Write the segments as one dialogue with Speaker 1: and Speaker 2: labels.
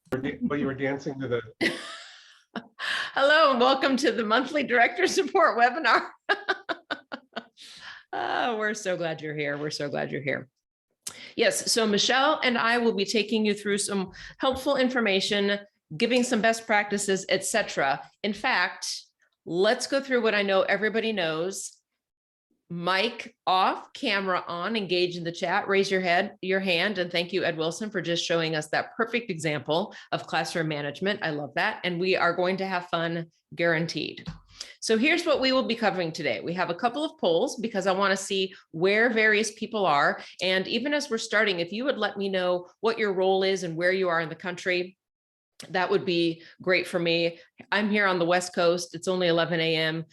Speaker 1: But you were dancing to the.
Speaker 2: Hello and welcome to the monthly director support webinar. We're so glad you're here. We're so glad you're here. Yes, so Michelle and I will be taking you through some helpful information, giving some best practices, etc. In fact, let's go through what I know everybody knows. Mic off, camera on, engage in the chat, raise your hand, and thank you, Ed Wilson, for just showing us that perfect example of classroom management. I love that. And we are going to have fun, guaranteed. So here's what we will be covering today. We have a couple of polls because I want to see where various people are. And even as we're starting, if you would let me know what your role is and where you are in the country, that would be great for me. I'm here on the West Coast. It's only 11 a.m.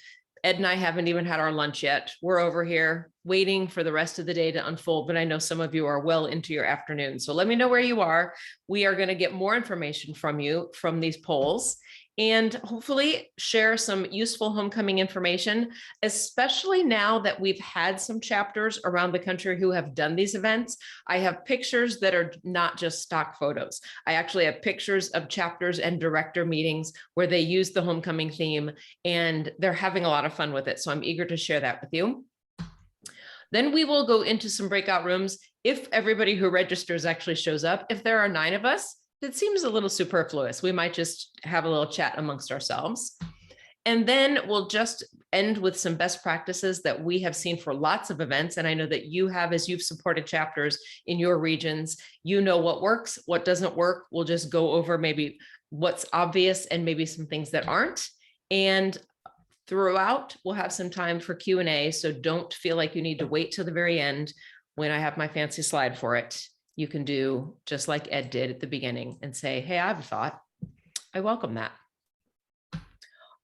Speaker 2: Ed and I haven't even had our lunch yet. We're over here waiting for the rest of the day to unfold, but I know some of you are well into your afternoon. So let me know where you are. We are going to get more information from you from these polls and hopefully share some useful homecoming information, especially now that we've had some chapters around the country who have done these events. I have pictures that are not just stock photos. I actually have pictures of chapters and director meetings where they use the homecoming theme and they're having a lot of fun with it. So I'm eager to share that with you. Then we will go into some breakout rooms. If everybody who registers actually shows up, if there are 9 of us, it seems a little superfluous. We might just have a little chat amongst ourselves. And then we'll just end with some best practices that we have seen for lots of events. And I know that you have, as you've supported chapters in your regions, you know what works, what doesn't work. We'll just go over maybe what's obvious and maybe some things that aren't. And throughout, we'll have some time for Q&A. So don't feel like you need to wait till the very end when I have my fancy slide for it. You can do just like Ed did at the beginning and say, hey, I have a thought. I welcome that.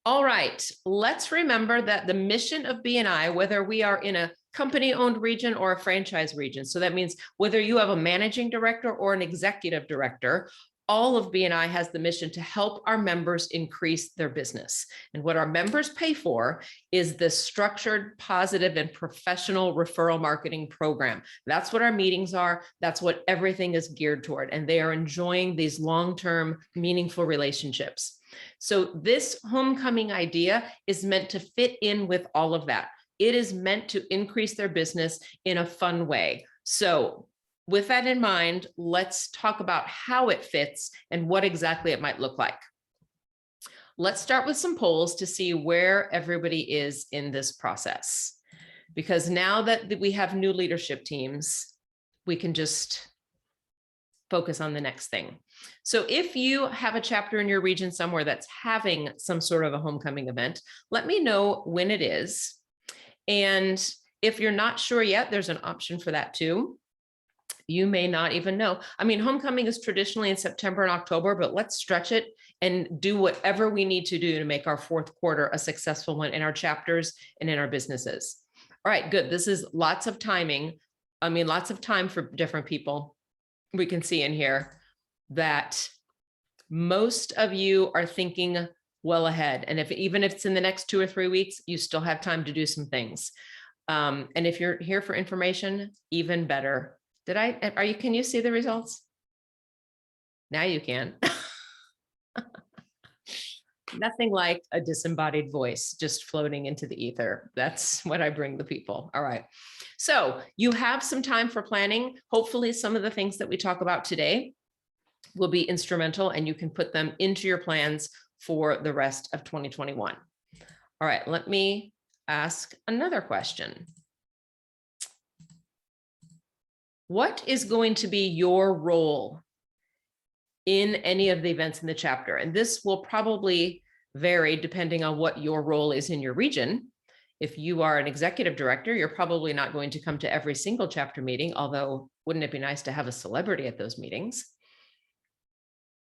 Speaker 2: All right, let's remember that the mission of BNI, whether we are in a company-owned region or a franchise region, so that means whether you have a managing director or an executive director, all of BNI has the mission to help our members increase their business. And what our members pay for is the structured, positive, and professional referral marketing program. That's what our meetings are. That's what everything is geared toward. And they are enjoying these long-term, meaningful relationships. So this homecoming idea is meant to fit in with all of that. It is meant to increase their business in a fun way. So with that in mind, let's talk about how it fits and what exactly it might look like. Let's start with some polls to see where everybody is in this process. Because now that we have new leadership teams, we can just focus on the next thing. So if you have a chapter in your region somewhere that's having some sort of a homecoming event, let me know when it is. And if you're not sure yet, there's an option for that too. You may not even know. I mean, homecoming is traditionally in September and October, but let's stretch it and do whatever we need to do to make our 4th quarter a successful one in our chapters and in our businesses. All right, good. This is lots of timing. I mean, lots of time for different people. We can see in here that most of you are thinking well ahead. And even if it's in the next 2 or 3 weeks, you still have time to do some things. And if you're here for information, even better. Can you see the results? Now you can. Nothing like a disembodied voice just floating into the ether. That's what I bring the people. All right. So you have some time for planning. Hopefully some of the things that we talk about today will be instrumental and you can put them into your plans for the rest of 2021. All right, let me ask another question. What is going to be your role in any of the events in the chapter? And this will probably vary depending on what your role is in your region. If you are an executive director, you're probably not going to come to every single chapter meeting, although wouldn't it be nice to have a celebrity at those meetings?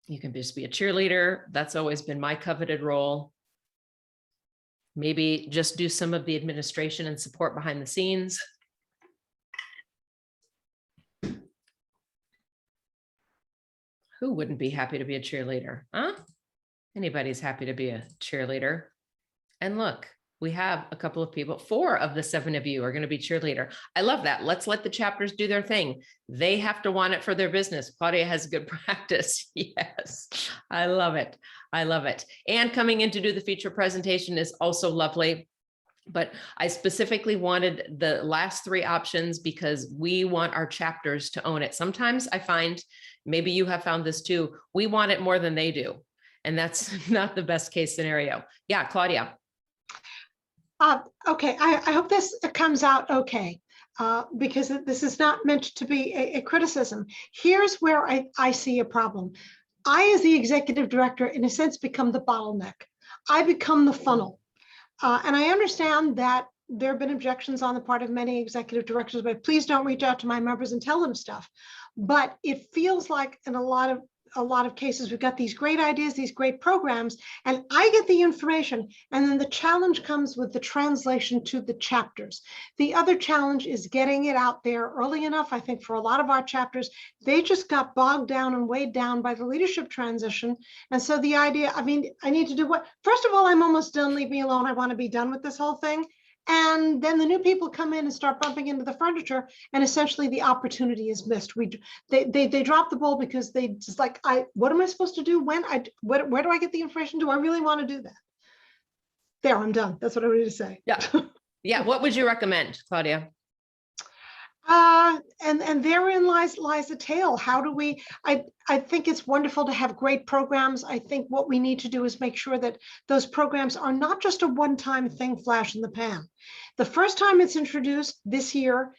Speaker 2: You can just be a cheerleader. That's always been my coveted role. Maybe just do some of the administration and support behind the scenes. Who wouldn't be happy to be a cheerleader? Huh? Anybody's happy to be a cheerleader. And look, We have a couple of people, 4 of the 7 of you are going to be cheerleader. I love that. Let's let the chapters do their thing. They have to want it for their business. Claudia has good practice. Yes, I love it. I love it. And coming in to do the feature presentation is also lovely. But I specifically wanted the last 3 options because we want our chapters to own it. Sometimes I find, maybe you have found this too, we want it more than they do. And that's not the best case scenario. Yeah, Claudia.
Speaker 1: Okay, I hope this comes out okay, because this is not meant to be a criticism. Here's where I see a problem. I, as the executive director, in a sense, become the bottleneck. I become the funnel. And I understand that there have been objections on the part of many executive directors, but please don't reach out to my members and tell them stuff. But it feels like in a lot of cases, we've got these great ideas, these great programs, and I get the information, and then the challenge comes with the translation to the chapters. The other challenge is getting it out there early enough. I think for a lot of our chapters, they just got bogged down and weighed down by the leadership transition. And so the idea, I mean, I need to do what? First of all, I'm almost done, leave me alone. I want to be done with this whole thing. And then the new people come in and start bumping into the furniture, and essentially the opportunity is missed. They drop the ball because they just like, what am I supposed to do? When? Where do I get the information? Do I really want to do that? There, I'm done. That's what I wanted to say.
Speaker 2: Yeah. Yeah. What would you recommend, Claudia?
Speaker 1: And therein lies the tale. How do we, I think it's wonderful to have great programs. I think what we need to do is make sure that those programs are not just a one-time thing, flash in the pan. The first time it's introduced this year,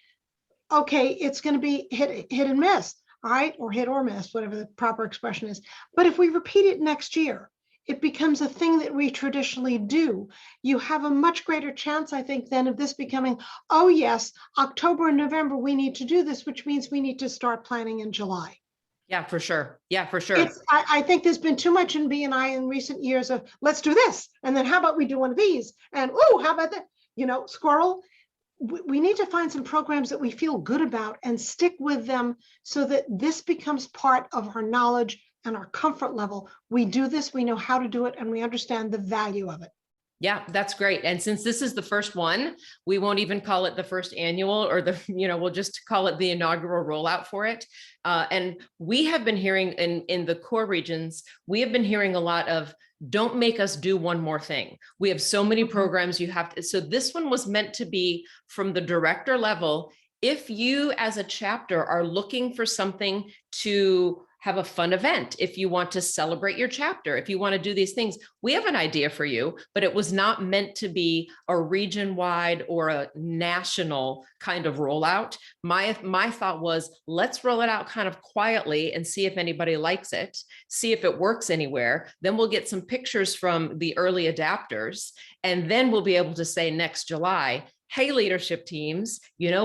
Speaker 1: okay, it's going to be hit and miss, all right, or hit or miss, whatever the proper expression is. But if we repeat it next year, it becomes a thing that we traditionally do. You have a much greater chance, I think, then of this becoming, oh yes, October and November, we need to do this, which means we need to start planning in July.
Speaker 2: Yeah, for sure. Yeah, for sure.
Speaker 1: I think there's been too much in BNI in recent years of, let's do this. And then how about we do one of these? And, oh, how about that? You know, squirrel. We need to find some programs that we feel good about and stick with them so that this becomes part of our knowledge and our comfort level. We do this, we know how to do it, and we understand the value of it.
Speaker 2: Yeah, that's great. And since this is the first one, we won't even call it the first annual or the, we'll just call it the inaugural rollout for it. And we have been hearing in the core regions, we have been hearing a lot of, don't make us do one more thing. We have so many programs you have to, so this one was meant to be from the director level. If you as a chapter are looking for something to have a fun event, if you want to celebrate your chapter, if you want to do these things, we have an idea for you, but it was not meant to be a region-wide or a national kind of rollout. My thought was, let's roll it out kind of quietly and see if anybody likes it, see if it works anywhere. Then we'll get some pictures from the early adapters, and then we'll be able to say next July, hey, leadership teams,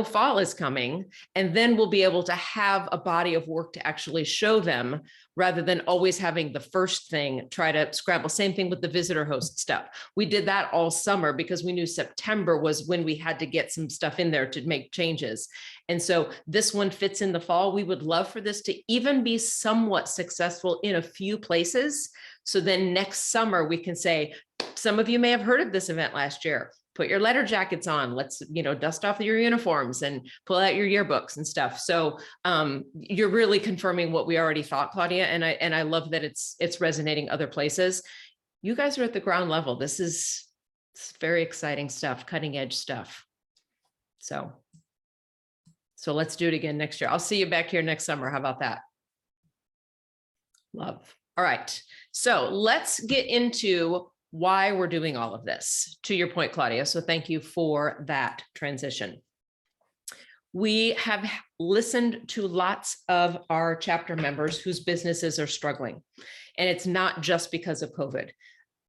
Speaker 2: fall is coming. And then we'll be able to have a body of work to actually show them rather than always having the first thing, try to scramble. Same thing with the visitor host stuff. We did that all summer because we knew September was when we had to get some stuff in there to make changes. And so this one fits in the fall. We would love for this to even be somewhat successful in a few places. So then next summer we can say, some of you may have heard of this event last year. Put your letter jackets on. Let's, dust off your uniforms and pull out your yearbooks and stuff. So you're really confirming what we already thought, Claudia. And I love that it's resonating other places. You guys are at the ground level. This is very exciting stuff, cutting edge stuff. So let's do it again next year. I'll see you back here next summer. How about that? Love. All right. So let's get into why we're doing all of this, to your point, Claudia. So thank you for that transition. We have listened to lots of our chapter members whose businesses are struggling. And it's not just because of COVID.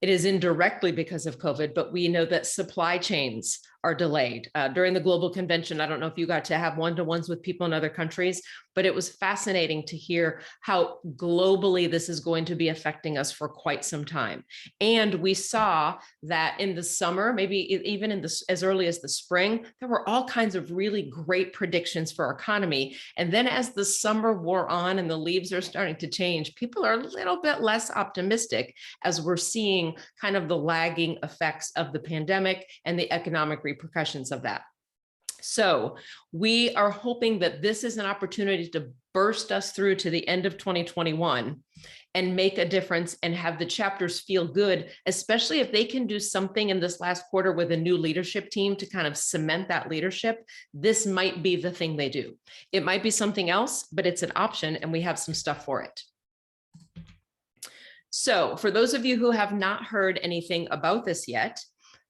Speaker 2: It is indirectly because of COVID, but we know that supply chains are delayed. During the global convention, I don't know if you got to have one-to-ones with people in other countries, but it was fascinating to hear how globally this is going to be affecting us for quite some time. And we saw that in the summer, maybe even in as early as the spring, there were all kinds of really great predictions for our economy. And then as the summer wore on and the leaves are starting to change, people are a little bit less optimistic as we're seeing kind of the lagging effects of the pandemic and the economic repercussions of that. So we are hoping that this is an opportunity to burst us through to the end of 2021 and make a difference and have the chapters feel good, especially if they can do something in this last quarter with a new leadership team to kind of cement that leadership. This might be the thing they do. It might be something else, but it's an option and we have some stuff for it. So for those of you who have not heard anything about this yet,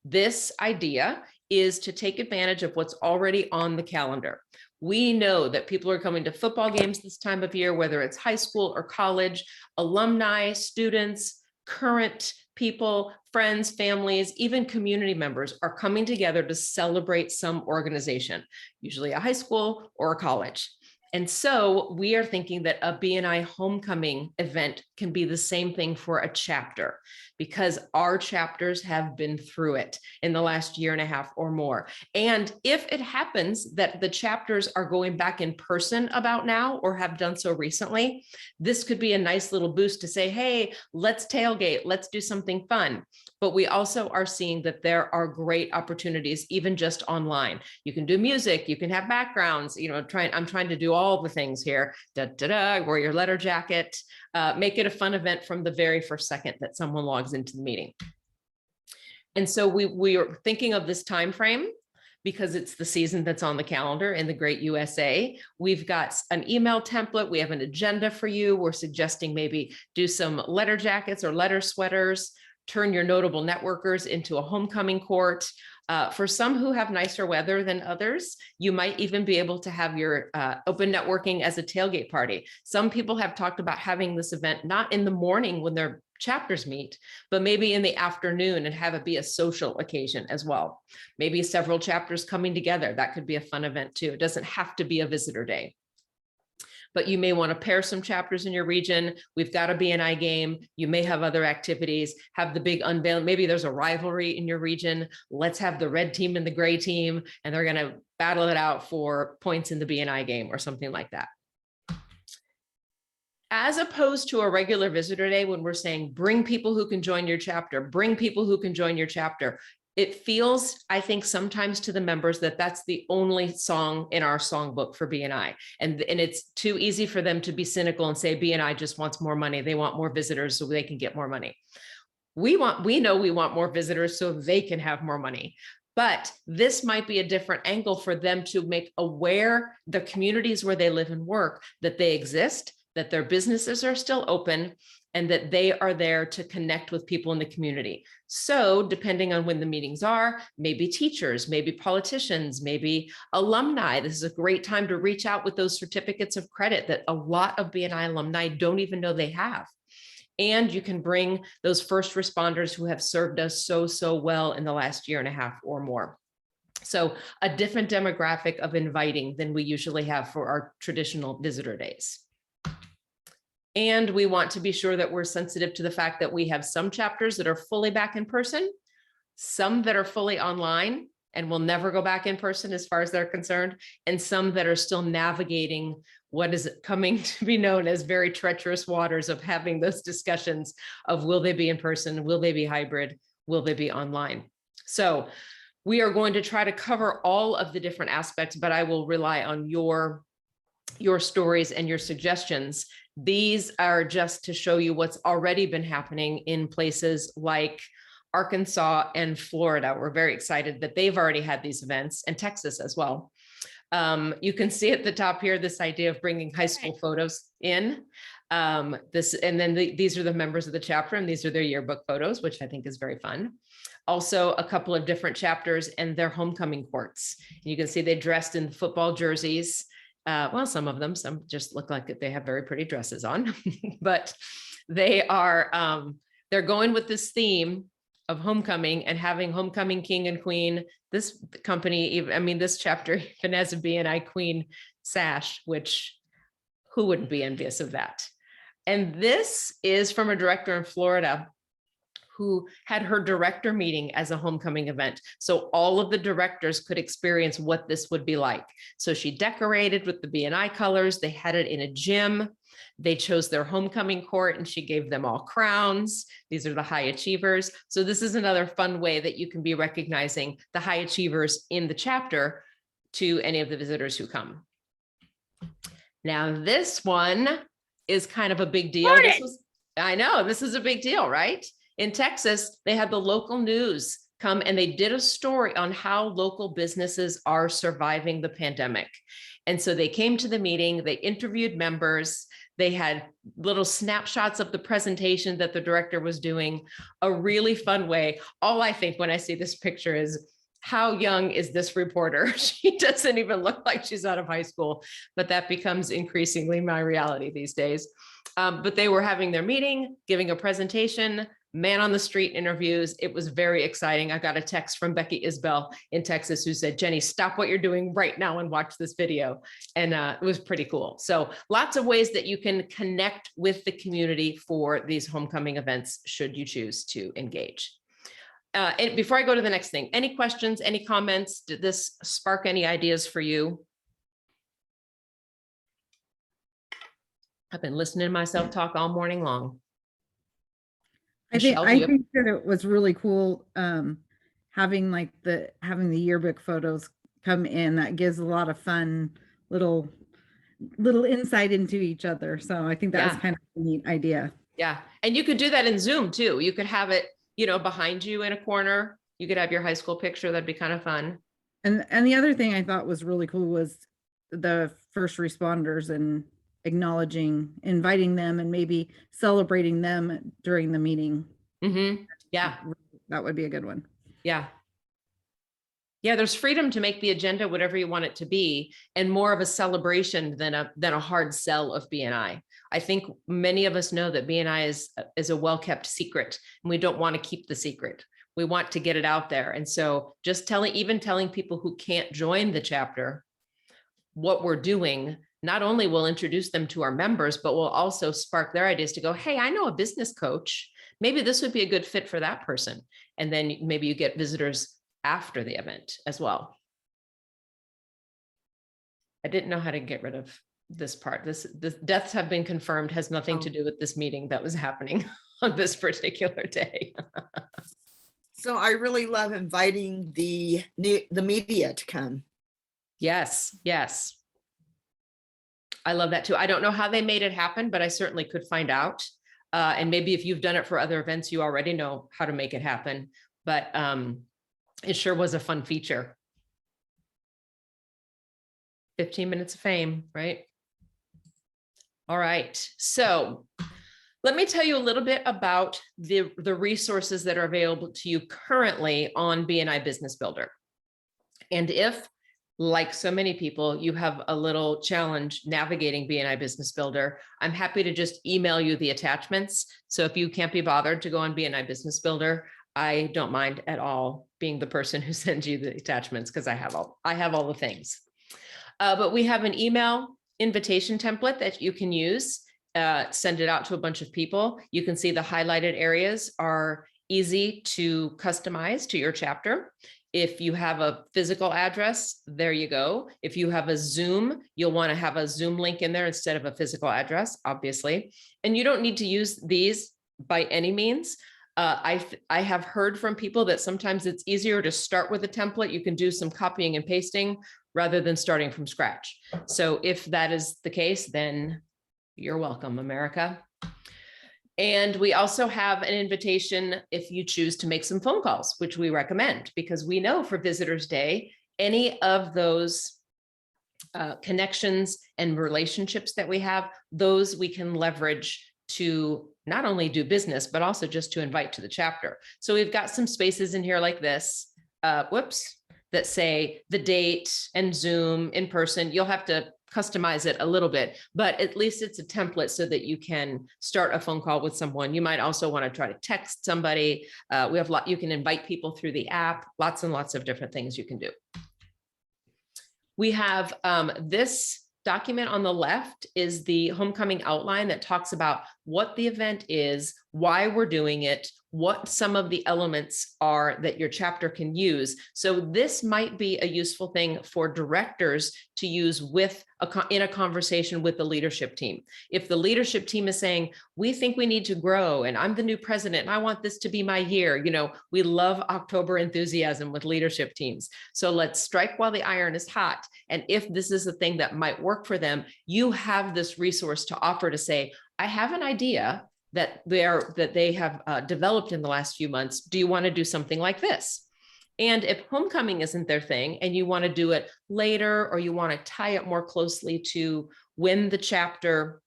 Speaker 2: this idea is to take advantage of what's already on the calendar. We know that people are coming to football games this time of year, whether it's high school or college, alumni, students, current people, friends, families, even community members are coming together to celebrate some organization, usually a high school or a college. And so we are thinking that a BNI homecoming event can be the same thing for a chapter, because our chapters have been through it in the last year and a half or more. And if it happens that the chapters are going back in person about now or have done so recently, this could be a nice little boost to say, hey, let's tailgate, let's do something fun. But we also are seeing that there are great opportunities, even just online. You can do music, you can have backgrounds, I'm trying to do all the things here, wear your letter jacket, make it a fun event from the very first second that someone logs into the meeting. And so we are thinking of this time frame because it's the season that's on the calendar in the great USA. We've got an email template. We have an agenda for you. We're suggesting maybe do some letter jackets or letter sweaters, turn your notable networkers into a homecoming court. For some who have nicer weather than others, you might even be able to have your open networking as a tailgate party. Some people have talked about having this event not in the morning when their chapters meet, but maybe in the afternoon and have it be a social occasion as well. Maybe several chapters coming together. That could be a fun event too. It doesn't have to be a visitor day. But you may want to pair some chapters in your region. We've got a BNI game. You may have other activities, have the big unveil. Maybe there's a rivalry in your region. Let's have the red team and the gray team, and they're going to battle it out for points in the BNI game or something like that. As opposed to a regular visitor day, when we're saying, bring people who can join your chapter, bring people who can join your chapter. It feels, I think, sometimes to the members that that's the only song in our songbook for BNI. And it's too easy for them to be cynical and say BNI just wants more money. They want more visitors so they can get more money. We know we want more visitors so they can have more money. But this might be a different angle for them to make aware the communities where they live and work, that they exist, that their businesses are still open, and that they are there to connect with people in the community. So depending on when the meetings are, maybe teachers, maybe politicians, maybe alumni, this is a great time to reach out with those certificates of credit that a lot of BNI alumni don't even know they have. And you can bring those first responders who have served us so well in the last year and a half or more. So a different demographic of inviting than we usually have for our traditional visitor days. And we want to be sure that we're sensitive to the fact that we have some chapters that are fully back in person, some that are fully online and will never go back in person as far as they're concerned, and some that are still navigating what is coming to be known as very treacherous waters of having those discussions of will they be in person, will they be hybrid, will they be online. So we are going to try to cover all of the different aspects, but I will rely on your stories and your suggestions. These are just to show you what's already been happening in places like Arkansas and Florida. We're very excited that they've already had these events, and Texas as well. You can see at the top here, this idea of bringing high school photos in. And then these are the members of the chapter, and these are their yearbook photos, which I think is very fun. Also, a couple of different chapters and their homecoming courts. You can see they dressed in football jerseys. Well, some of them, some just look like they have very pretty dresses on, but they are, they're going with this theme of homecoming and having homecoming king and queen. This company, I mean, this chapter even has a BNI queen sash, which who wouldn't be envious of that? And this is from a director in Florida who had her director meeting as a homecoming event. So all of the directors could experience what this would be like. So she decorated with the BNI colors. They had it in a gym. They chose their homecoming court and she gave them all crowns. These are the high achievers. So this is another fun way that you can be recognizing the high achievers in the chapter to any of the visitors who come. Now this one is kind of a big deal. I know this is a big deal, right? In Texas, they had the local news come and they did a story on how local businesses are surviving the pandemic. And so they came to the meeting, they interviewed members, they had little snapshots of the presentation that the director was doing, a really fun way. All I think when I see this picture is, how young is this reporter? She doesn't even look like she's out of high school, but that becomes increasingly my reality these days. But they were having their meeting, giving a presentation, man on the street interviews. It was very exciting. I got a text from Becky Isbell in Texas who said, Jenny, stop what you're doing right now and watch this video. And it was pretty cool. So lots of ways that you can connect with the community for these homecoming events, should you choose to engage. And before I go to the next thing, any questions, any comments? Did this spark any ideas for you? I've been listening to myself talk all morning long.
Speaker 3: I think that it was really cool having the yearbook photos come in. That gives a lot of fun little insight into each other. So I think that was kind of a neat idea.
Speaker 2: Yeah, and you could do that in Zoom too. You could have it, you know, behind you in a corner. You could have your high school picture. That'd be kind of fun.
Speaker 3: And the other thing I thought was really cool was the first responders and inviting them and maybe celebrating them during the meeting.
Speaker 2: Mm-hmm. Yeah.
Speaker 3: That would be a good one.
Speaker 2: Yeah. Yeah, there's freedom to make the agenda whatever you want it to be, and more of a celebration than a hard sell of BNI. I think many of us know that BNI is a well-kept secret, and we don't want to keep the secret. We want to get it out there. And so just telling people who can't join the chapter what we're doing, not only will introduce them to our members, but will also spark their ideas to go, hey, I know a business coach. Maybe this would be a good fit for that person. And then maybe you get visitors after the event as well. I didn't know how to get rid of this part. This deaths have been confirmed has nothing to do with this meeting that was happening on this particular day.
Speaker 4: So I really love inviting the media to come.
Speaker 2: Yes, yes. I love that too. I don't know how they made it happen, but I certainly could find out. And maybe if you've done it for other events, you already know how to make it happen. But it sure was a fun feature. 15 minutes of fame, right? All right. So let me tell you a little bit about the resources that are available to you currently on BNI Business Builder. And if, like so many people, you have a little challenge navigating BNI Business Builder, I'm happy to just email you the attachments. So if you can't be bothered to go on BNI Business Builder, I don't mind at all being the person who sends you the attachments, because I have all the things. But we have an email invitation template that you can use. Send it out to a bunch of people. You can see the highlighted areas are easy to customize to your chapter. If you have a physical address, there you go. If you have a Zoom, you'll want to have a Zoom link in there instead of a physical address, obviously. And you don't need to use these by any means. I have heard from people that sometimes it's easier to start with a template. You can do some copying and pasting rather than starting from scratch. So if that is the case, then you're welcome, America. And we also have an invitation if you choose to make some phone calls, which we recommend, because we know for Visitors Day, any of those connections and relationships that we have, those we can leverage to not only do business, but also just to invite to the chapter. So we've got some spaces in here like this, that say the date and Zoom in person. You'll have to customize it a little bit, but at least it's a template so that you can start a phone call with someone. You might also want to try to text somebody. We have you can invite people through the app, lots and lots of different things you can do. We have this document on the left is the homecoming outline that talks about what the event is, why we're doing it, what some of the elements are that your chapter can use. So this might be a useful thing for directors to use with in a conversation with the leadership team. If the leadership team is saying, we think we need to grow and I'm the new president and I want this to be my year, you know, we love October enthusiasm with leadership teams. So let's strike while the iron is hot. And if this is a thing that might work for them, you have this resource to offer to say, I have an idea that they have developed in the last few months. Do you want to do something like this? And if homecoming isn't their thing and you want to do it later, or you want to tie it more closely to when the chapter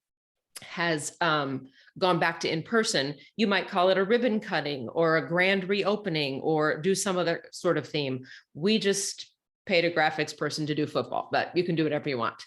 Speaker 2: has gone back to in person, you might call it a ribbon cutting or a grand reopening or do some other sort of theme. We just paid a graphics person to do football, but you can do whatever you want.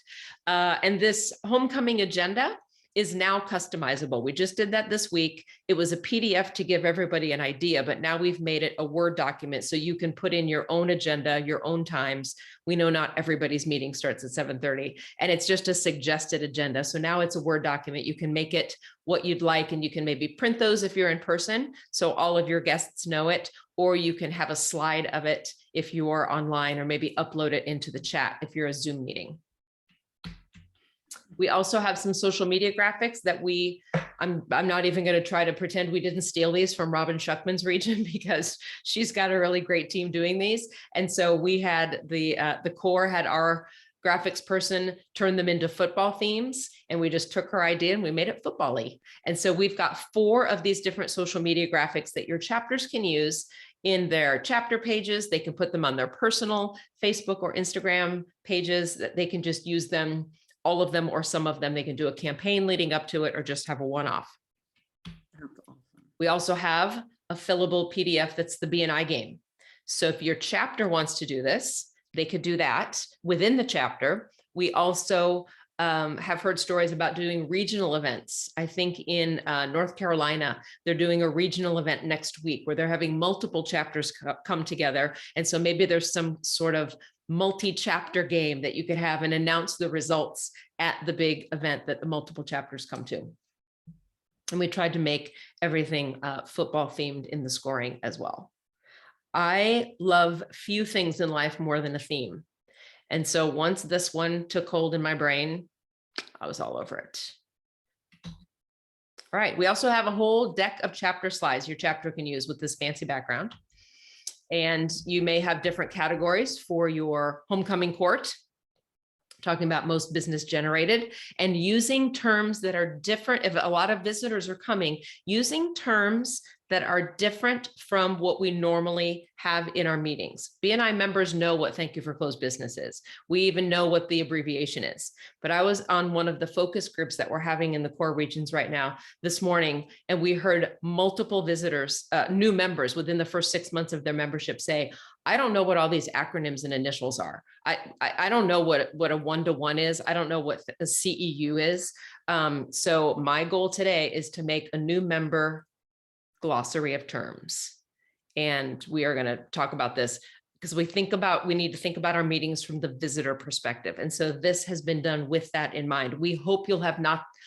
Speaker 2: And this homecoming agenda is now customizable. We just did that this week. It was a PDF to give everybody an idea, but now we've made it a Word document so you can put in your own agenda, your own times. We know not everybody's meeting starts at 7:30, and it's just a suggested agenda. So now it's a Word document. You can make it what you'd like, and you can maybe print those if you're in person, so all of your guests know it, or you can have a slide of it if you are online, or maybe upload it into the chat if you're a Zoom meeting. We also have some social media graphics that I'm not even going to try to pretend we didn't steal these from Robin Shuckman's region, because she's got a really great team doing these. And so we had the core had our graphics person turn them into football themes, and we just took her idea and we made it football-y. And so we've got 4 of these different social media graphics that your chapters can use in their chapter pages. They can put them on their personal Facebook or Instagram pages, that they can just use them, all of them or some of them. They can do a campaign leading up to it or just have a one-off. We also have a fillable PDF that's the BNI game. So if your chapter wants to do this, they could do that within the chapter. We also have heard stories about doing regional events. I think in North Carolina, they're doing a regional event next week where they're having multiple chapters come together. And so maybe there's some sort of multi-chapter game that you could have and announce the results at the big event that the multiple chapters come to. And we tried to make everything football themed in the scoring as well. I love few things in life more than a theme. And so once this one took hold in my brain, I was all over it. All right, we also have a whole deck of chapter slides your chapter can use with this fancy background. And you may have different categories for your homecoming court, talking about most business generated, and using terms that are different. If a lot of visitors are coming, using terms that are different from what we normally have in our meetings. BNI members know what thank you for closed business is. We even know what the abbreviation is. But I was on one of the focus groups that we're having in the core regions right now this morning, and we heard multiple visitors, new members within the first 6 months of their membership say, I don't know what all these acronyms and initials are. I don't know what a one-to-one is. I don't know what a CEU is. So my goal today is to make a new member glossary of terms. And we are going to talk about this because we need to think about our meetings from the visitor perspective. And so this has been done with that in mind. We hope you'll have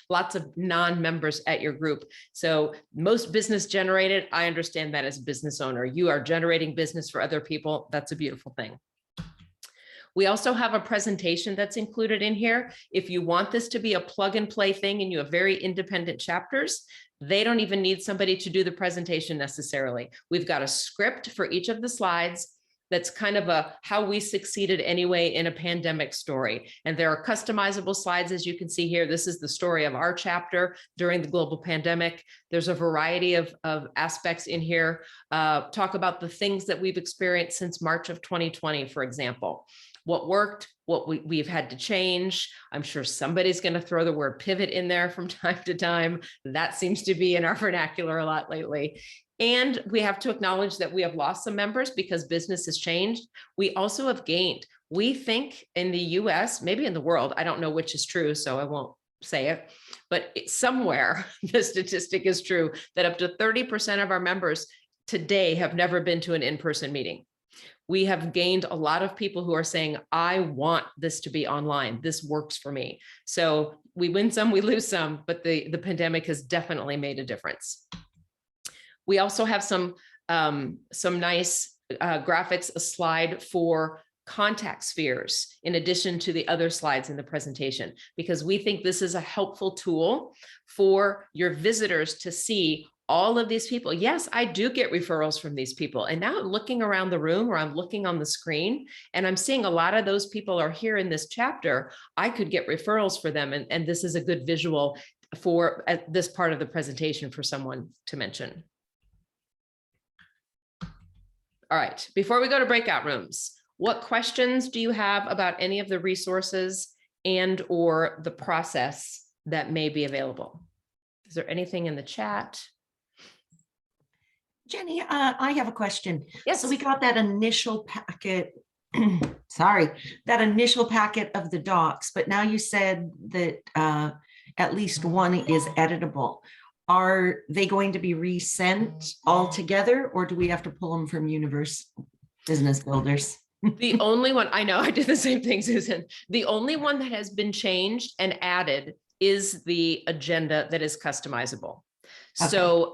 Speaker 2: lots of non-members at your group. So most business generated, I understand that as a business owner, you are generating business for other people. That's a beautiful thing. We also have a presentation that's included in here. If you want this to be a plug and play thing and you have very independent chapters, they don't even need somebody to do the presentation necessarily. We've got a script for each of the slides that's kind of a how we succeeded anyway in a pandemic story. And there are customizable slides, as you can see here. This is the story of our chapter during the global pandemic. There's a variety of aspects in here. Talk about the things that we've experienced since March of 2020, for example. What worked, what we've had to change. I'm sure somebody's going to throw the word pivot in there from time to time. That seems to be in our vernacular a lot lately. And we have to acknowledge that we have lost some members because business has changed. We also have gained. We think in the US, maybe in the world, I don't know which is true, so I won't say it, but somewhere the statistic is true that up to 30% of our members today have never been to an in-person meeting. We have gained a lot of people who are saying, I want this to be online. This works for me. So we win some, we lose some, but the pandemic has definitely made a difference. We also have some nice graphics, a slide for contact spheres, in addition to the other slides in the presentation, because we think this is a helpful tool for your visitors to see all of these people. Yes, I do get referrals from these people. And now I'm looking around the room, or I'm looking on the screen, and I'm seeing a lot of those people are here in this chapter. I could get referrals for them. And this is a good visual for this part of the presentation for someone to mention. All right, before we go to breakout rooms, what questions do you have about any of the resources and or the process that may be available? Is there anything in the chat?
Speaker 5: Jenny, I have a question.
Speaker 2: Yes.
Speaker 5: So we got that initial packet, sorry, that initial packet of the docs, but now you said that at least one is editable. Are they going to be resent all together, or do we have to pull them from Universe Business Builders?
Speaker 2: The only one, I know, I did the same thing, Susan. The only one that has been changed and added is the agenda that is customizable.
Speaker 5: Okay.
Speaker 2: So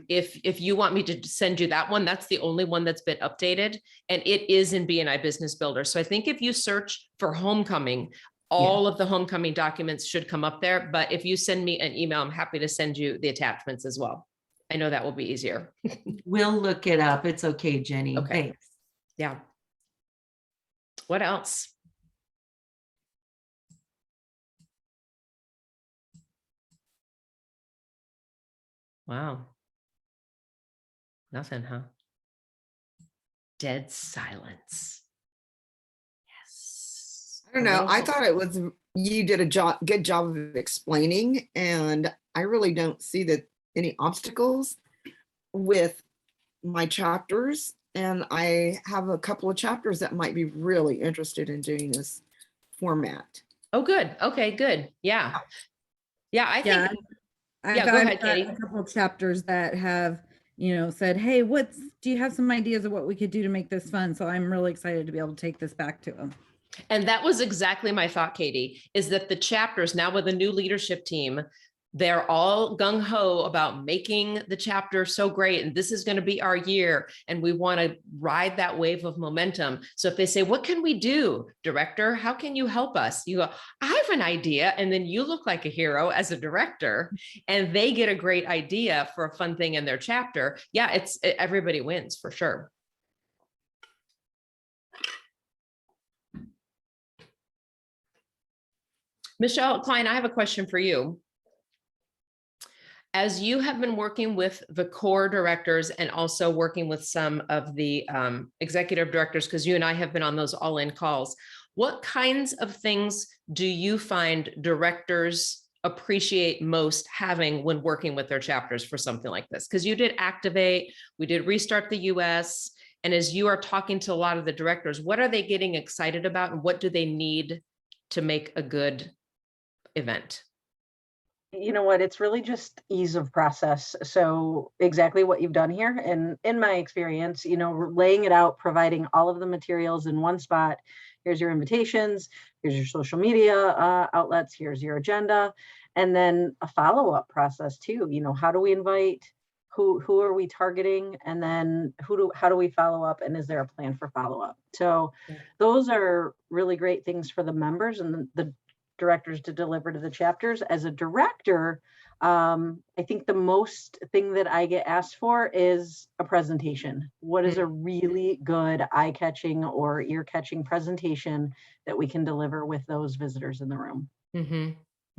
Speaker 2: if you want me to send you that one, that's the only one that's been updated, and it is in BNI Business Builder. So I think if you search for homecoming, all of the homecoming documents should come up there. But if you send me an email, I'm happy to send you the attachments as well. I know that will be easier.
Speaker 5: We'll look it up. It's okay, Jenny.
Speaker 2: Okay.
Speaker 5: Thanks.
Speaker 2: Yeah. What else? Wow. Nothing, huh? Dead silence. Yes.
Speaker 4: I don't know. I thought it was, you did a good job of explaining, and I really don't see that any obstacles with my chapters. And I have a couple of chapters that might be really interested in doing this format.
Speaker 2: Oh, good. Okay, good. Yeah. Yeah, I think.
Speaker 3: I've
Speaker 2: go ahead,
Speaker 3: got
Speaker 2: Katie.
Speaker 3: a couple of chapters that have, said, hey, do you have some ideas of what we could do to make this fun? So I'm really excited to be able to take this back to them.
Speaker 2: And that was exactly my thought, Katie, is that the chapters now with a new leadership team, they're all gung-ho about making the chapter so great. And this is going to be our year. And we want to ride that wave of momentum. So if they say, what can we do, director? How can you help us? You go, I have an idea. And then you look like a hero as a director, and they get a great idea for a fun thing in their chapter. Yeah, everybody wins for sure. Michelle Klein, I have a question for you. As you have been working with the core directors and also working with some of the executive directors, because you and I have been on those all-in calls, what kinds of things do you find directors appreciate most having when working with their chapters for something like this? Because you did Activate, we did Restart the US, and as you are talking to a lot of the directors, what are they getting excited about, and what do they need to make a good event?
Speaker 6: You know what, it's really just ease of process. So exactly what you've done here. And in my experience, laying it out, providing all of the materials in one spot. Here's your invitations, here's your social media outlets, here's your agenda, and then a follow-up process too. How do we invite, who are we targeting, and then how do we follow up, and is there a plan for follow-up? So those are really great things for the members and the directors to deliver to the chapters. As a director, I think the most thing that I get asked for is a presentation. What is a really good eye-catching or ear-catching presentation that we can deliver with those visitors in the room?
Speaker 2: Mm-hmm.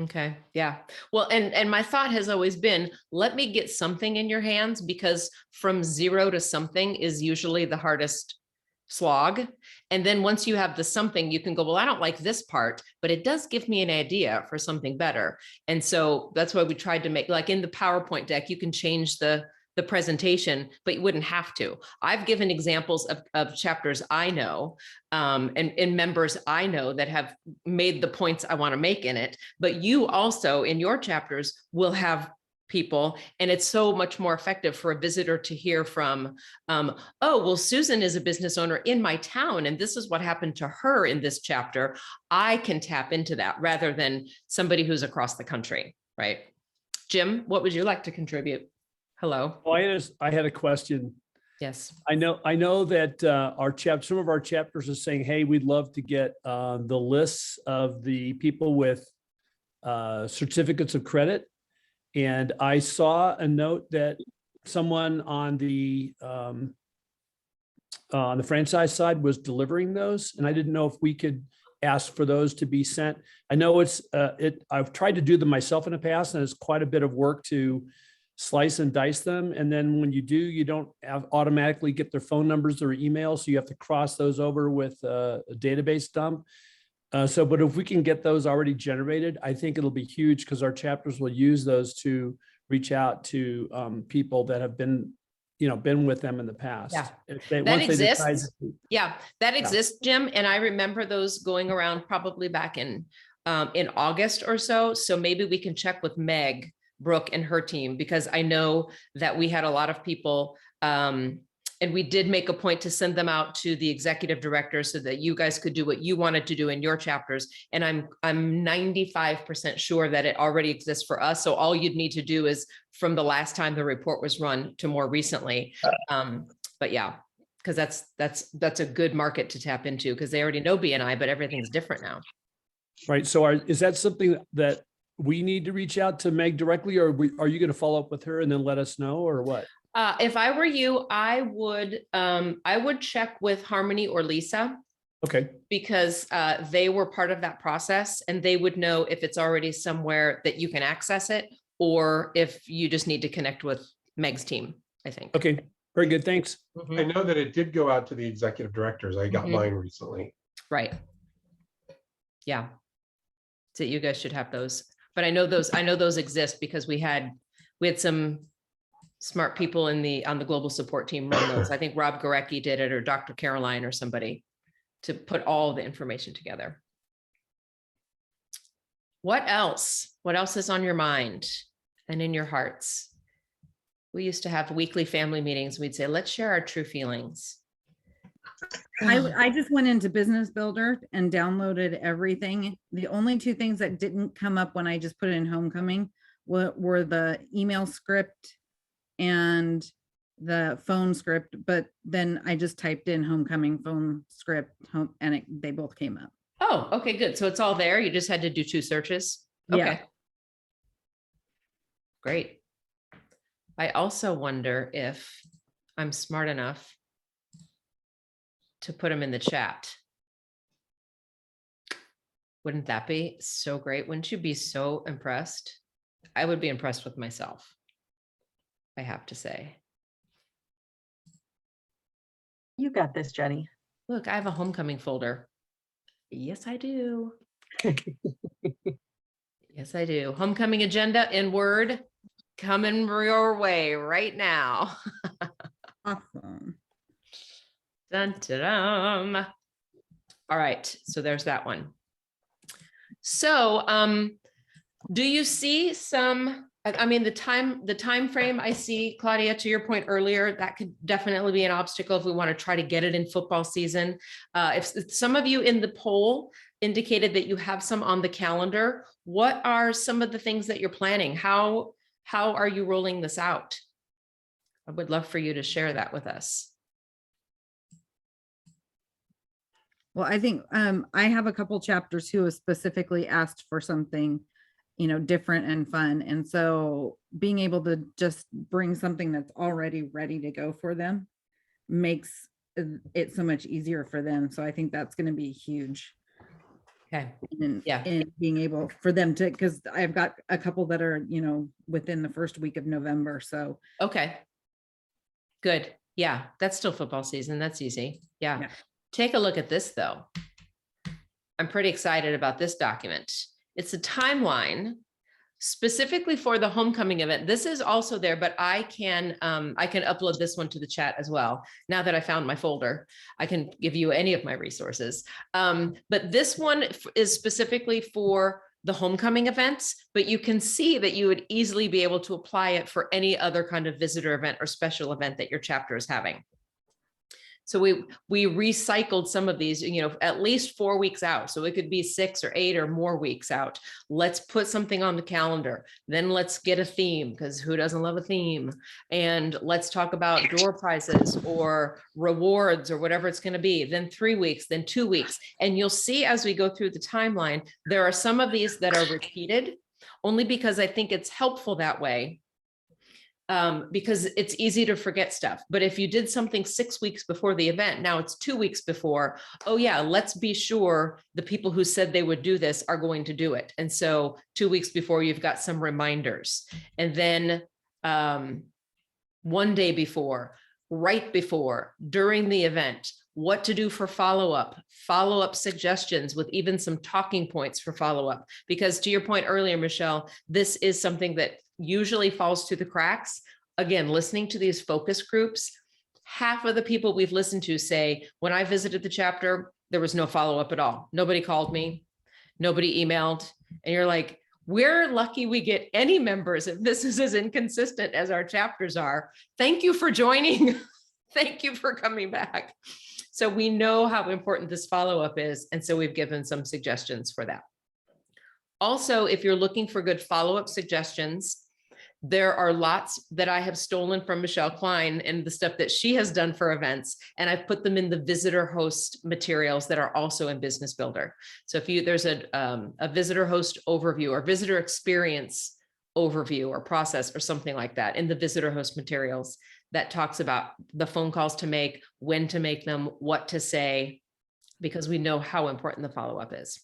Speaker 2: Okay. Yeah. Well, and my thought has always been, let me get something in your hands, because from zero to something is usually the hardest slog. And then once you have the something, you can go, well, I don't like this part, but it does give me an idea for something better. And so that's why we tried to make, like in the PowerPoint deck, you can change the the presentation, but you wouldn't have to. I've given examples of chapters I know, and members I know that have made the points I want to make in it, but you also in your chapters will have people, and it's so much more effective for a visitor to hear from, oh, well, Susan is a business owner in my town, and this is what happened to her in this chapter. I can tap into that rather than somebody who's across the country, right? Jim, what would you like to contribute? Hello.
Speaker 7: Oh, I had a question.
Speaker 2: Yes.
Speaker 7: I know that some of our chapters are saying, hey, we'd love to get the lists of the people with certificates of credit. And I saw a note that someone on the franchise side was delivering those, and I didn't know if we could ask for those to be sent. I know I've tried to do them myself in the past, and it's quite a bit of work to slice and dice them. And then when you do, you don't automatically get their phone numbers or emails, so you have to cross those over with a database dump. But if we can get those already generated, I think it'll be huge, because our chapters will use those to reach out to people that have been with them in the past.
Speaker 2: Yeah.
Speaker 7: That
Speaker 2: exists. Yeah, that exists, Jim. And I remember those going around probably back in August or so. So maybe we can check with Meg Brooke and her team, because I know that we had a lot of people, and we did make a point to send them out to the executive director so that you guys could do what you wanted to do in your chapters. And I'm 95% sure that it already exists for us. So all you'd need to do is from the last time the report was run to more recently. But yeah, because that's a good market to tap into, because they already know BNI, but everything's different now.
Speaker 7: Right. So is that something that we need to reach out to Meg directly, or are you going to follow up with her and then let us know, or what?
Speaker 2: If I were you, I would check with Harmony or Lisa.
Speaker 7: Okay.
Speaker 2: Because they were part of that process, and they would know if it's already somewhere that you can access it, or if you just need to connect with Meg's team, I think.
Speaker 7: Okay. Very good. Thanks.
Speaker 8: I know that it did go out to the executive directors. I got mine recently.
Speaker 2: Right. Yeah. So you guys should have those. But I know those exist because we had some smart people on the global support team run those. I think Rob Gorecki did it, or Dr. Caroline or somebody, to put all the information together. What else? What else is on your mind and in your hearts? We used to have weekly family meetings. We'd say, let's share our true feelings.
Speaker 3: I just went into Business Builder and downloaded everything. The only two things that didn't come up when I just put it in Homecoming were the email script and the phone script, but then I just typed in Homecoming phone script and they both came up.
Speaker 2: Oh, okay, good. So it's all there. You just had to do 2 searches. Okay.
Speaker 3: Yeah.
Speaker 2: Great. I also wonder if I'm smart enough to put them in the chat. Wouldn't that be so great? Wouldn't you be so impressed? I would be impressed with myself, I have to say.
Speaker 6: You got this, Jenny.
Speaker 2: Look, I have a Homecoming folder. Yes, I do. Yes, I do. Homecoming agenda in Word coming your way right now.
Speaker 3: Awesome.
Speaker 2: Dun, dun, dun. All right, so there's that one. So do you see some, I mean, the time frame I see, Claudia, to your point earlier, that could definitely be an obstacle if we want to try to get it in football season. If some of you in the poll indicated that you have some on the calendar, what are some of the things that you're planning? How are you rolling this out? I would love for you to share that with us.
Speaker 3: Well, I think I have a couple chapters who have specifically asked for something, different and fun. And so being able to just bring something that's already ready to go for them makes it so much easier for them. So I think that's going to be huge.
Speaker 2: Okay.
Speaker 3: And being able for them to, because I've got a couple that are, within the first week of November. So.
Speaker 2: Okay. Good. Yeah. That's still football season. That's easy. Yeah. Take a look at this though. I'm pretty excited about this document. It's a timeline specifically for the homecoming event, this is also there, but I can upload this one to the chat as well. Now that I found my folder, I can give you any of my resources. But this one is specifically for the homecoming events, but you can see that you would easily be able to apply it for any other kind of visitor event or special event that your chapter is having. So we recycled some of these, at least 4 weeks out. So it could be 6 or 8 or more weeks out. Let's put something on the calendar. Then let's get a theme, because who doesn't love a theme? And let's talk about door prizes or rewards or whatever it's going to be. Then 3 weeks, then 2 weeks. And you'll see as we go through the timeline, there are some of these that are repeated, only because I think it's helpful that way. Because it's easy to forget stuff. But if you did something 6 weeks before the event, now it's 2 weeks before, oh yeah, let's be sure the people who said they would do this are going to do it. And so 2 weeks before, you've got some reminders. And then 1 day before, right before, during the event, what to do for follow-up suggestions with even some talking points for follow-up. Because to your point earlier, Michelle, this is something that usually falls through the cracks. Again, listening to these focus groups, half of the people we've listened to say, when I visited the chapter, there was no follow-up at all. Nobody called me, nobody emailed. And you're like, we're lucky we get any members if this is as inconsistent as our chapters are. Thank you for joining. Thank you for coming back. So we know how important this follow-up is. And so we've given some suggestions for that. Also, if you're looking for good follow-up suggestions, there are lots that I have stolen from Michelle Klein and the stuff that she has done for events. And I've put them in the visitor host materials that are also in Business Builder. So if there's a visitor host overview or visitor experience overview or process or something like that in the visitor host materials that talks about the phone calls to make, when to make them, what to say, because we know how important the follow-up is.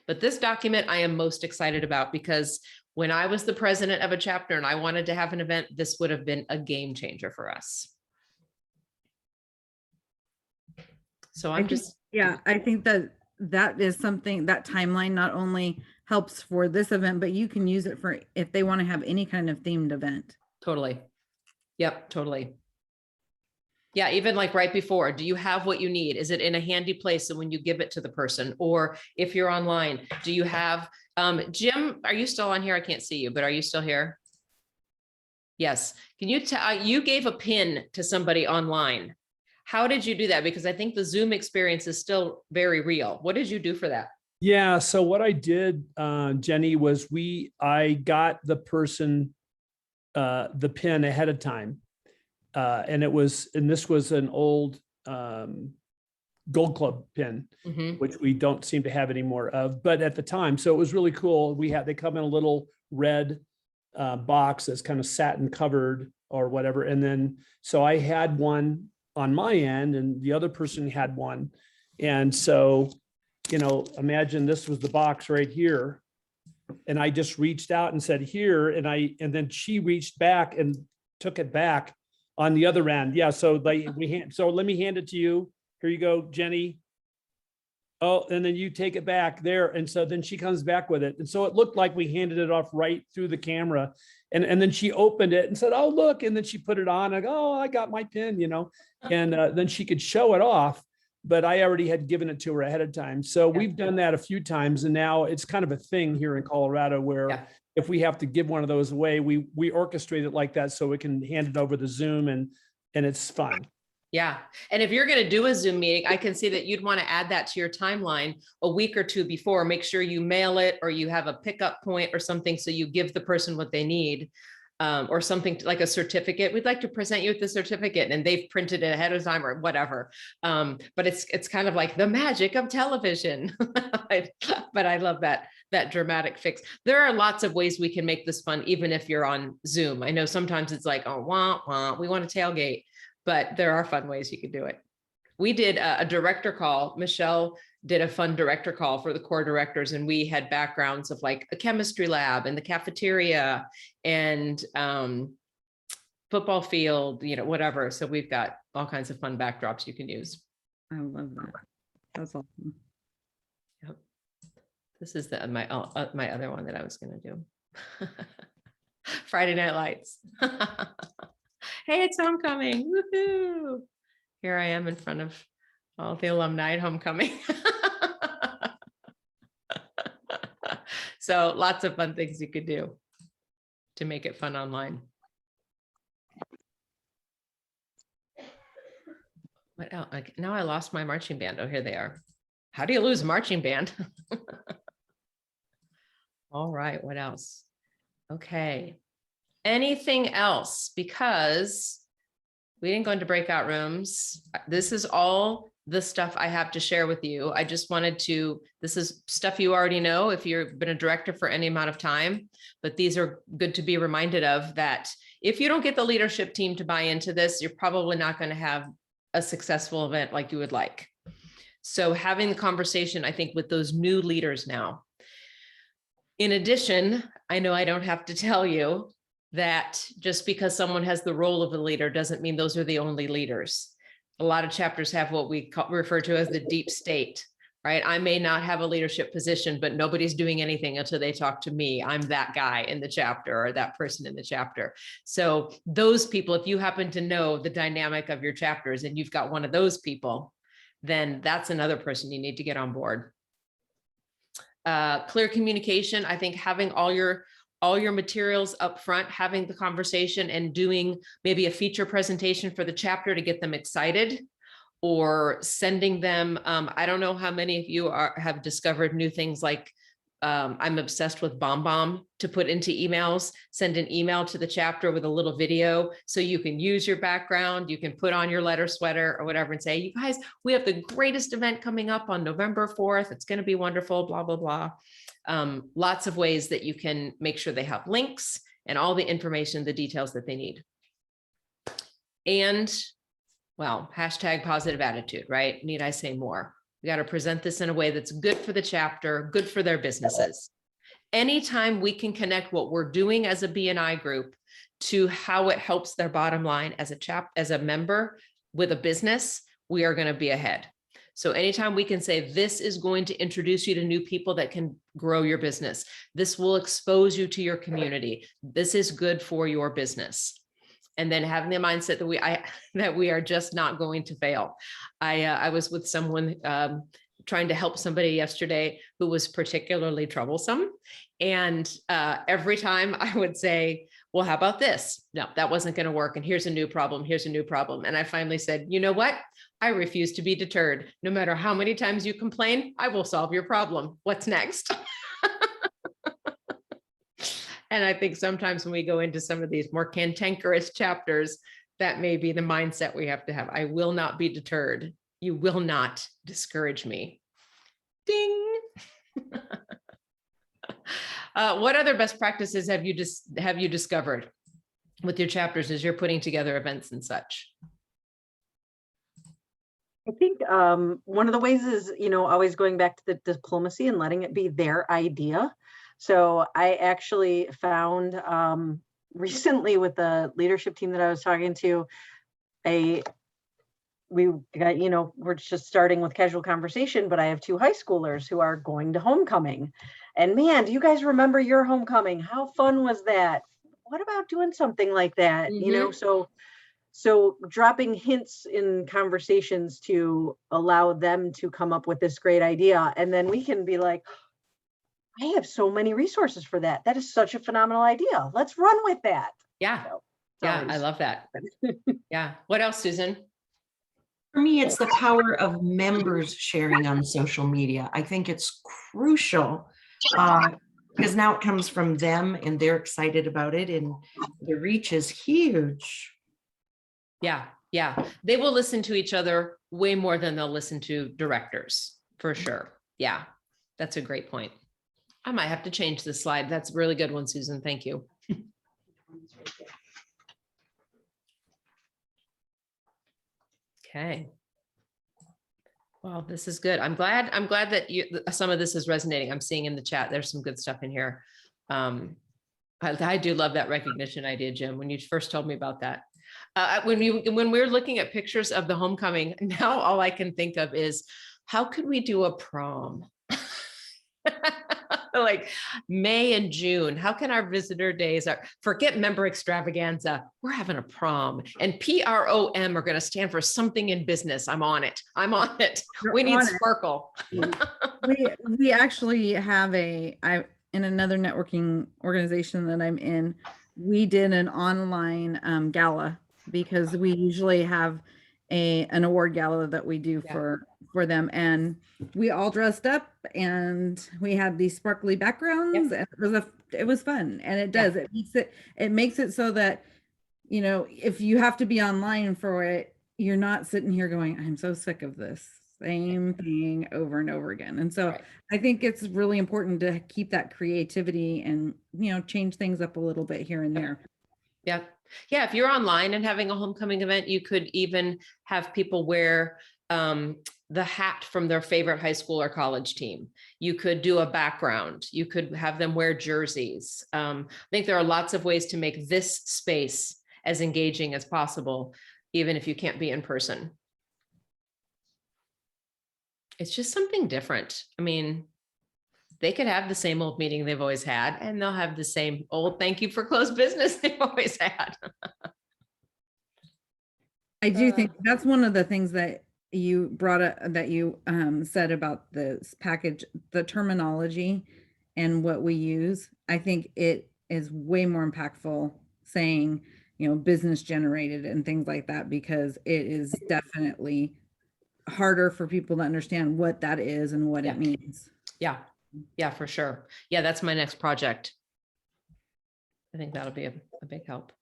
Speaker 2: But this document I am most excited about, because when I was the president of a chapter and I wanted to have an event, this would have been a game changer for us. So I
Speaker 3: think that is something, that timeline not only helps for this event, but you can use it for if they want to have any kind of themed event.
Speaker 2: Totally. Yep, totally. Yeah, even like right before, do you have what you need? Is it in a handy place? So when you give it to the person, or if you're online, do you have, Jim, are you still on here? I can't see you, but are you still here? Yes. Can you tell, you gave a pin to somebody online. How did you do that? Because I think the Zoom experience is still very real. What did you do for that?
Speaker 7: Yeah. So what I did, Jenny, was I got the person the pin ahead of time. And this was an old Gold Club pin, which we don't seem to have any more of, but at the time, so it was really cool. They come in a little red box that's kind of satin covered or whatever. And then, so I had one on my end and the other person had one. And so, imagine this was the box right here. And I just reached out and said, here, and then she reached back and took it back on the other end. Yeah. So so let me hand it to you. Here you go, Jenny. Oh, and then you take it back there. And so then she comes back with it. And so it looked like we handed it off right through the camera. And then she opened it and said, oh, look. And then she put it on. I go, oh, I got my pin, and then she could show it off, but I already had given it to her ahead of time. So we've done that a few times. And now it's kind of a thing here in Colorado where if we have to give one of those away, we orchestrate it like that so we can hand it over the Zoom and it's fun.
Speaker 2: Yeah. And if you're going to do a Zoom meeting, I can see that you'd want to add that to your timeline a week or two before. Make sure you mail it or you have a pickup point or something so you give the person what they need. Or something like a certificate. We'd like to present you with the certificate, and they've printed it ahead of time or whatever. But it's kind of like the magic of television. But I love that dramatic fix. There are lots of ways we can make this fun, even if you're on Zoom. I know sometimes it's like, oh, we want to tailgate, but there are fun ways you can do it. We did a director call. Michelle did a fun director call for the core directors, and we had backgrounds of like a chemistry lab and the cafeteria and football field, whatever. So we've got all kinds of fun backdrops you can use.
Speaker 3: I love that. That's awesome.
Speaker 2: Yep. This is my other one that I was going to do. Friday Night Lights. Hey, it's homecoming. Woohoo. Here I am in front of all the alumni at homecoming. So lots of fun things you could do to make it fun online. What else? Like, now I lost my marching band. Oh, here they are. How do you lose a marching band? All right, what else? Okay. Anything else? Because we didn't go into breakout rooms. This is all the stuff I have to share with you. I just wanted to, this is stuff you already know if you've been a director for any amount of time, but these are good to be reminded of, that if you don't get the leadership team to buy into this, you're probably not going to have a successful event like you would like. So having the conversation, I think, with those new leaders now. In addition, I know I don't have to tell you that just because someone has the role of a leader doesn't mean those are the only leaders. A lot of chapters have what we refer to as the deep state, right? I may not have a leadership position, but nobody's doing anything until they talk to me. I'm that guy in the chapter or that person in the chapter. So those people, if you happen to know the dynamic of your chapters and you've got one of those people, then that's another person you need to get on board. Clear communication. I think having all your materials up front, having the conversation and doing maybe a feature presentation for the chapter to get them excited, or sending them. I don't know how many of you have discovered new things like I'm obsessed with BombBomb to put into emails. Send an email to the chapter with a little video so you can use your background. You can put on your letter sweater or whatever and say, you guys, we have the greatest event coming up on November 4th. It's going to be wonderful, blah, blah, blah. Lots of ways that you can make sure they have links and all the information, the details that they need. And well, hashtag positive attitude, right? Need I say more? We got to present this in a way that's good for the chapter, good for their businesses. Anytime we can connect what we're doing as a BNI group to how it helps their bottom line as a member with a business, we are going to be ahead. So anytime we can say, this is going to introduce you to new people that can grow your business. This will expose you to your community. This is good for your business. And then having the mindset that we are just not going to fail. I was with someone trying to help somebody yesterday who was particularly troublesome. And every time I would say, well, how about this? No, that wasn't going to work. And here's a new problem. Here's a new problem. And I finally said, you know what? I refuse to be deterred. No matter how many times you complain, I will solve your problem. What's next? And I think sometimes when we go into some of these more cantankerous chapters, that may be the mindset we have to have. I will not be deterred. You will not discourage me. Ding. What other best practices have you discovered with your chapters as you're putting together events and such?
Speaker 6: I think one of the ways is, always going back to the diplomacy and letting it be their idea. So I actually found recently with the leadership team that I was talking to, we got, we're just starting with casual conversation, but I have 2 high schoolers who are going to homecoming. And man, do you guys remember your homecoming? How fun was that? What about doing something like that?
Speaker 2: Mm-hmm.
Speaker 6: So dropping hints in conversations to allow them to come up with this great idea. And then we can be like, I have so many resources for that. That is such a phenomenal idea. Let's run with that.
Speaker 2: Yeah. Yeah. I love that. Yeah. What else, Susan?
Speaker 5: For me, it's the power of members sharing on social media. I think it's crucial because now it comes from them and they're excited about it and the reach is huge.
Speaker 2: Yeah. Yeah. They will listen to each other way more than they'll listen to directors, for sure. Yeah. That's a great point. I might have to change this slide. That's a really good one, Susan. Thank you. Okay. Well, this is good. I'm glad that some of this is resonating. I'm seeing in the chat, there's some good stuff in here. I do love that recognition idea, Jim, when you first told me about that. When we're looking at pictures of the homecoming, now all I can think of is, how could we do a prom? Like May and June, how can our visitor days forget member extravaganza? We're having a prom, and PROM are going to stand for something in business. I'm on it. I'm on it.
Speaker 3: You're
Speaker 2: We need
Speaker 3: on it.
Speaker 2: sparkle.
Speaker 3: We actually have in another networking organization that I'm in, we did an online gala because we usually have an award gala that we do for them, and we all dressed up and we had these sparkly backgrounds, and it was fun, and it makes it so that, you know, if you have to be online for it, you're not sitting here going, I'm so sick of this same thing over and over again. And so I think it's really important to keep that creativity and, you know, change things up a little bit here and there.
Speaker 2: Yeah. Yeah. If you're online and having a homecoming event, you could even have people wear the hat from their favorite high school or college team. You could do a background. You could have them wear jerseys. I think there are lots of ways to make this space as engaging as possible, even if you can't be in person. It's just something different. I mean, they could have the same old meeting they've always had, and they'll have the same old thank you for closed business they've always had.
Speaker 3: I do think that's one of the things that you brought up, that you said about this package, the terminology and what we use. I think it is way more impactful saying, you know, business generated and things like that, because it is definitely harder for people to understand what that is and what it means.
Speaker 2: Yeah. Yeah, for sure. Yeah, that's my next project. I think that'll be a big help.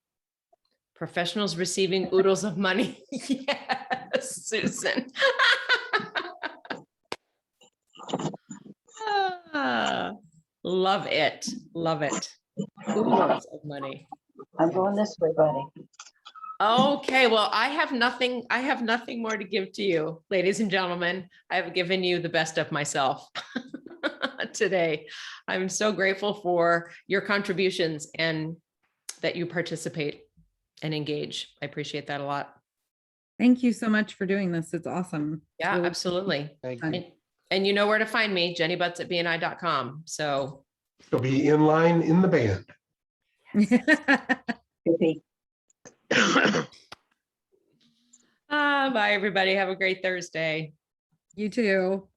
Speaker 2: Professionals receiving oodles of money. Yes, Susan. Love it. Love it. Oodles of money.
Speaker 9: I'm going this way, buddy.
Speaker 2: Okay, well, I have nothing more to give to you, ladies and gentlemen. I have given you the best of myself today. I'm so grateful for your contributions and that you participate and engage. I appreciate that a lot.
Speaker 3: Thank you so much for doing this. It's awesome.
Speaker 2: Yeah,
Speaker 3: Really
Speaker 2: absolutely.
Speaker 8: Thank
Speaker 3: fun.
Speaker 8: you.
Speaker 2: And you know where to find me, jennybutts@bni.com. So
Speaker 8: You'll be in line in the band.
Speaker 2: bye everybody. Have a great Thursday.
Speaker 3: You too.